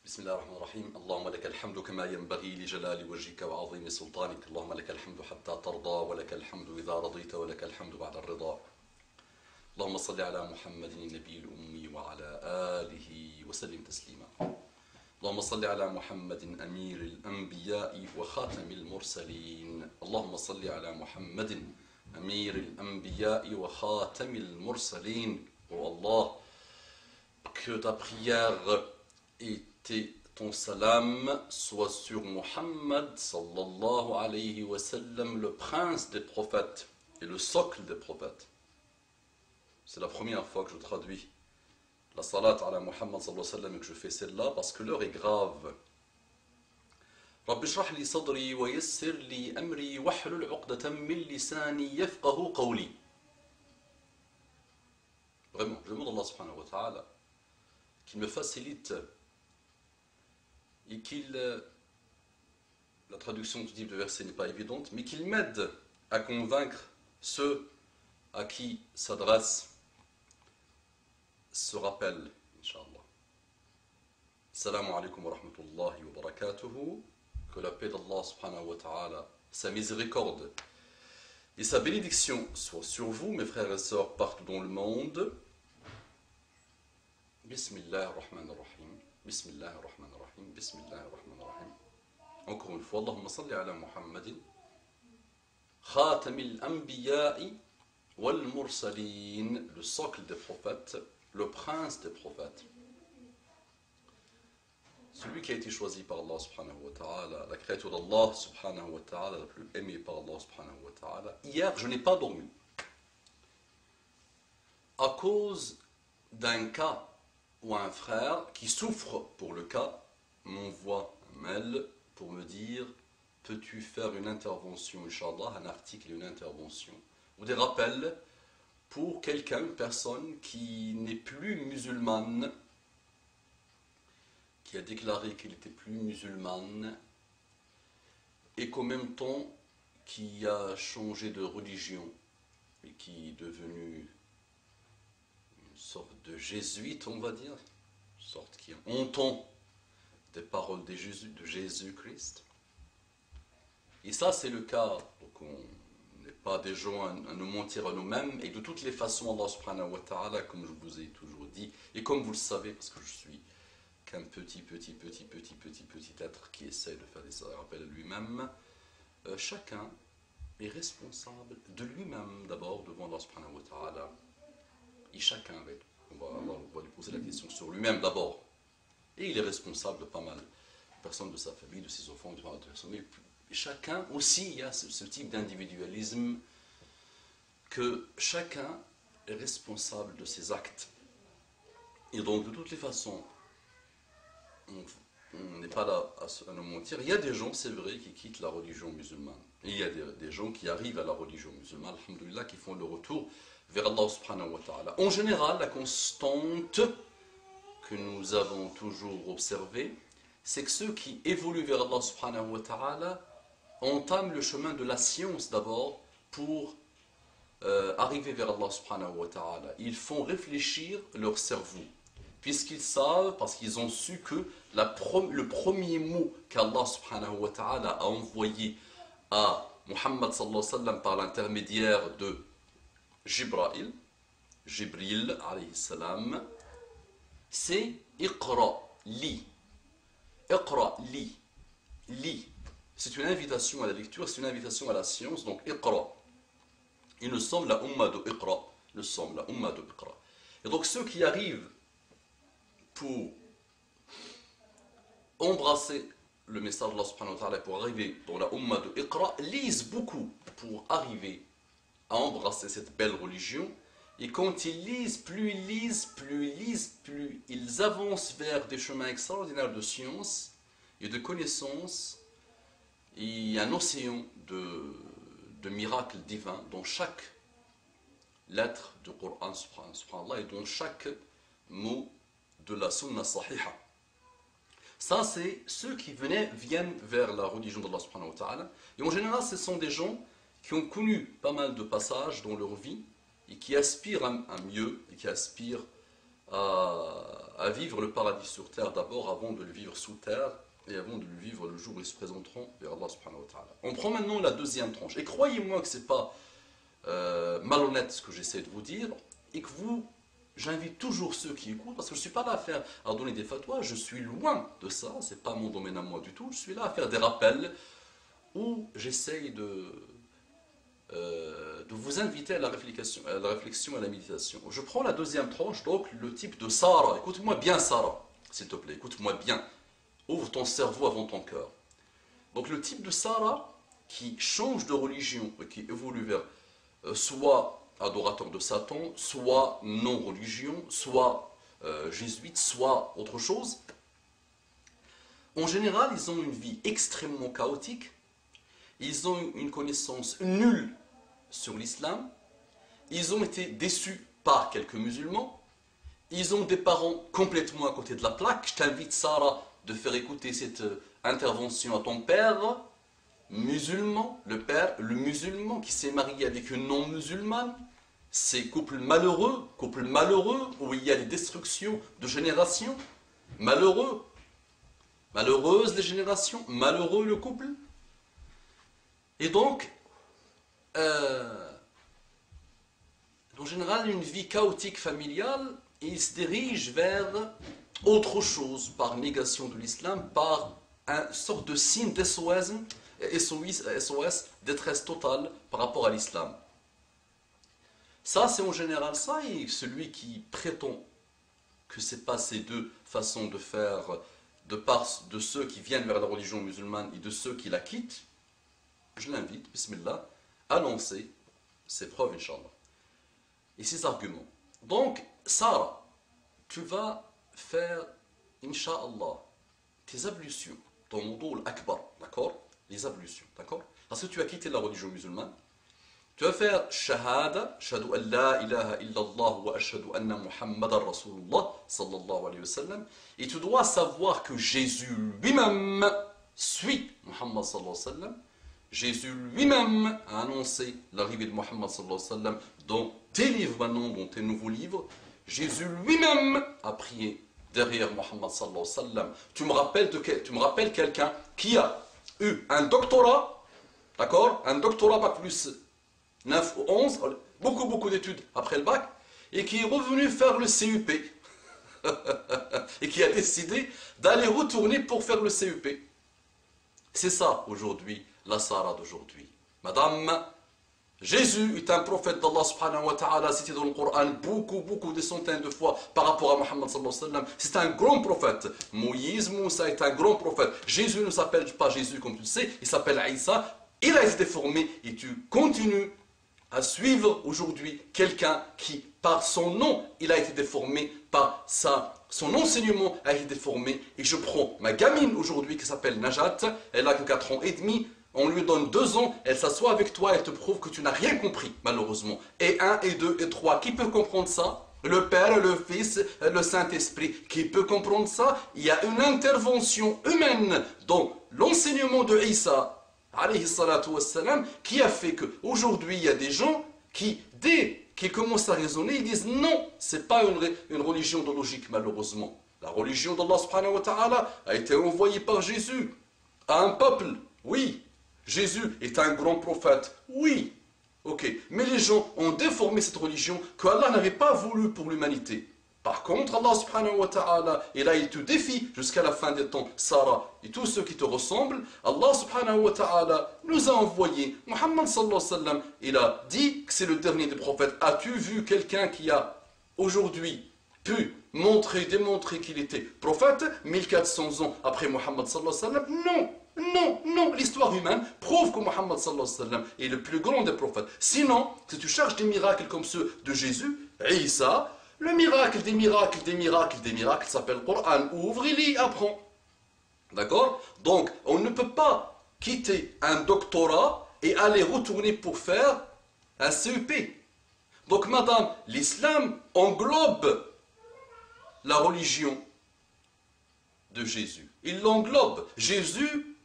بسم الله الرحمن الرحيم. اللهم لك الحمد كما ينبغي لجلال وجهك وعظيم سلطانك. اللهم لك الحمد حتى ترضى، ولك الحمد إذا رضيت، ولك الحمد بعد الرضا. اللهم صل على محمد النبي الأمي وعلى آله وسلم تسليما. اللهم صل على محمد أمير الأنبياء وخاتم المرسلين. اللهم صل على محمد أمير الأنبياء وخاتم المرسلين. Oh Allah, que ta prière et ton salam soit sur Muhammad sallallahu alayhi wa sallam, le prince des prophètes et le socle des prophètes. C'est la première fois que je traduis la salat ala Muhammad sallallahu alayhi wa sallam et que je fais celle-là parce que l'heure est grave. Rabbi shrah li sadri wa yassir li amri wahlul 'uqdatan min lisani yafqahu qawli. Vraiment, je demande à Allah subhanahu wa ta'ala qu'il me facilite et qu'il, la traduction du type de verset n'est pas évidente, mais qu'il m'aide à convaincre ceux à qui s'adresse ce rappel, Inch'Allah. Assalamu alaikum wa rahmatullahi wa barakatuhu. Que la paix d'Allah subhanahu wa ta'ala, sa miséricorde et sa bénédiction soient sur vous, mes frères et sœurs, partout dans le monde. Bismillah ar-Rahman ar-Rahim. Bismillah ar-Rahman ar-Rahim. Bismillah ar-Rahman ar-Rahim. Encore une fois, Allahumma salli ala Muhammadin, Khatamil Anbiya'i wal Mursalin, le socle des prophètes, le prince des prophètes. Celui qui a été choisi par Allah subhanahu wa ta'ala, la créature d'Allah subhanahu wa ta'ala, la plus aimée par Allah subhanahu wa ta'ala. Hier, je n'ai pas dormi à cause d'un cas ou un frère qui souffre pour le cas m'envoie un mail pour me dire: peux-tu faire une intervention, Inch'Allah, un article et une intervention, ou des rappels pour quelqu'un, une personne qui n'est plus musulmane, qui a déclaré qu'elle n'était plus musulmane, et qu'en même temps qui a changé de religion, et qui est devenu une sorte de jésuite, on va dire, une sorte qui entend des paroles de Jésus-Christ. Et ça, c'est le cas. Donc on n'est pas des gens à nous mentir à nous-mêmes. Et de toutes les façons, Allah subhanahu wa ta'ala, comme je vous ai toujours dit, et comme vous le savez, parce que je suis qu'un petit être qui essaie de faire des rappels à lui-même, chacun est responsable de lui-même d'abord devant Allah subhanahu wa ta'ala. Et chacun, on va lui poser la question sur lui-même d'abord. Et il est responsable de pas mal de personnes de sa famille, de ses enfants, de sa famille. Et chacun aussi, il y a ce type d'individualisme que chacun est responsable de ses actes. Et donc, de toutes les façons, on n'est pas là à nous mentir. Il y a des gens, c'est vrai, qui quittent la religion musulmane. Et il y a des gens qui arrivent à la religion musulmane, alhamdoulilah, qui font le retour vers Allah subhanahu wa ta'ala. En général, la constante que nous avons toujours observée, c'est que ceux qui évoluent vers Allah subhanahu wa ta'ala entament le chemin de la science d'abord pour arriver vers Allah subhanahu wa ta'ala. Ils font réfléchir leur cerveau, puisqu'ils savent, parce qu'ils ont su que le premier mot qu'Allah subhanahu wa ta'ala a envoyé à Muhammad sallallahu alayhi wa sallam par l'intermédiaire de Jibril alayhi salam, c'est Iqra, lis. Iqra, lis. Lis. C'est une invitation à la lecture, c'est une invitation à la science, donc Iqra. Et nous sommes la Ummah de Iqra. Nous sommes la Ummah de Iqra. Et donc ceux qui arrivent pour embrasser le message d'Allah subhanahu wa ta'ala, pour arriver dans la Ummah de Iqra, lisent beaucoup pour arriver à embrasser cette belle religion. Et quand ils lisent, plus ils avancent vers des chemins extraordinaires de science et de connaissances, et un océan de miracles divins dans chaque lettre du Coran, subhanallah, et dans chaque mot de la sunna sahiha. Ça, c'est ceux qui viennent vers la religion d'Allah subhanahu wa ta'ala. Et en général, ce sont des gens qui ont connu pas mal de passages dans leur vie, et qui aspirent à mieux, et qui aspirent à vivre le paradis sur terre d'abord, avant de le vivre sous terre, et avant de le vivre le jour où ils se présenteront vers Allah subhanahu wa ta'ala. On prend maintenant la deuxième tranche. Et croyez-moi que ce n'est pas malhonnête ce que j'essaie de vous dire, et que j'invite toujours ceux qui écoutent, parce que je ne suis pas là à donner des fatwas, je suis loin de ça, ce n'est pas mon domaine à moi du tout, je suis là à faire des rappels où j'essaye de vous inviter à la réflexion et à la méditation. Je prends la deuxième tranche, donc le type de Sarah. Écoute-moi bien Sarah, s'il te plaît, écoute-moi bien. Ouvre ton cerveau avant ton cœur. Donc le type de Sarah qui change de religion, qui évolue vers soit adorateur de Satan, soit non-religion, soit jésuite, soit autre chose. En général, ils ont une vie extrêmement chaotique, ils ont une connaissance nulle sur l'islam, ils ont été déçus par quelques musulmans, ils ont des parents complètement à côté de la plaque. Je t'invite, Sarah, de faire écouter cette intervention à ton père musulman, le musulman qui s'est marié avec une non-musulmane. Ces couples malheureux où il y a des destructions de générations, malheureux, malheureuses les générations, malheureux le couple. Et donc, en général, une vie chaotique familiale, il se dirige vers autre chose, par négation de l'islam, par une sorte de signe d'SOS, détresse totale par rapport à l'islam. Ça, c'est en général ça, et celui qui prétend que ce n'est pas ces deux façons de faire de part de ceux qui viennent vers la religion musulmane et de ceux qui la quittent, je l'invite, bismillah, à lancer ses preuves, Inch'Allah, et ses arguments. Donc, Sarah, tu vas faire, Inch'Allah, tes ablutions, ton wudu al-akbar, d'accord? Les ablutions, d'accord? Parce que tu as quitté la religion musulmane. Tu vas faire shahada, shahadu an la ilaha illallah wa ashhadu anna muhammadan rasulullah sallallahu alayhi wa sallam. Et tu dois savoir que Jésus lui-même suit Muhammad sallallahu alayhi wa sallam. Jésus lui-même a annoncé l'arrivée de Muhammad sallallahu alayhi wa sallam dans tes livres maintenant, dans tes nouveaux livres. Jésus lui-même a prié derrière Muhammad sallallahu alayhi wa sallam. Tu me rappelles quelqu'un qui a eu un doctorat, d'accord? Un doctorat bac plus 9 ou 11, beaucoup d'études après le bac, et qui est revenu faire le CUP, et qui a décidé d'aller retourner pour faire le CUP. C'est ça aujourd'hui, la Sarah d'aujourd'hui. Madame, Jésus est un prophète d'Allah subhanahu wa ta'ala, cité dans le Coran beaucoup, des centaines de fois par rapport à Muhammad sallallahu alayhi wa sallam. C'est un grand prophète. Moïse, Moussa est un grand prophète. Jésus ne s'appelle pas Jésus comme tu le sais, il s'appelle Isa. Il a été formé et tu continues à suivre aujourd'hui quelqu'un qui, par son nom, il a été déformé, par son enseignement a été déformé. Et je prends ma gamine aujourd'hui qui s'appelle Najat, elle a que 4 ans et demi, on lui donne 2 ans, elle s'assoit avec toi, elle te prouve que tu n'as rien compris, malheureusement. Et 1, et 2, et 3, qui peut comprendre ça? Le Père, le Fils, le Saint-Esprit, qui peut comprendre ça? Il y a une intervention humaine dans l'enseignement de Isa, alayhi salatu wassalam, qui a fait qu'aujourd'hui, il y a des gens qui, dès qu'ils commencent à raisonner, ils disent non, ce n'est pas une religion de logique, malheureusement. La religion d'Allah subhanahu wa ta'ala a été envoyée par Jésus à un peuple, oui. Jésus est un grand prophète, oui. Ok, mais les gens ont déformé cette religion que Allah n'avait pas voulu pour l'humanité. Par contre, Allah subhanahu wa ta'ala, et là il te défie jusqu'à la fin des temps, Sarah et tous ceux qui te ressemblent, Allah subhanahu wa ta'ala nous a envoyé, Muhammad sallallahu alayhi wa sallam, il a dit que c'est le dernier des prophètes. As-tu vu quelqu'un qui a aujourd'hui pu démontrer qu'il était prophète 1400 ans après Muhammad sallallahu alayhi wa sallam? Non, l'histoire humaine prouve que Muhammad sallallahu alayhi wa sallam est le plus grand des prophètes. Sinon, si tu cherches des miracles comme ceux de Jésus, Isa, le miracle des miracles s'appelle Coran. Ouvre et lis, apprends. D'accord? Donc, on ne peut pas quitter un doctorat et aller retourner pour faire un CEP. Donc, madame, l'islam englobe la religion de Jésus. Il l'englobe. Jésus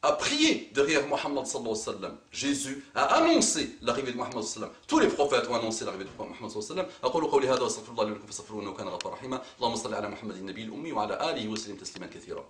a prié derrière Mohammed sallallahu alayhi wa sallam. Jésus a annoncé l'arrivée de Mohammed sallallahu alayhi wa sallam. Tous les prophètes ont annoncé l'arrivée de Mohammed sallallahu alayhi wa sallam. أقول قولي هذا وأستغفر الله لي ولكم فاستغفروه إنه كان غفورا رحيما. اللهم صل على محمد النبي الأمي وعلى آله وسلم تسليما كثيرا.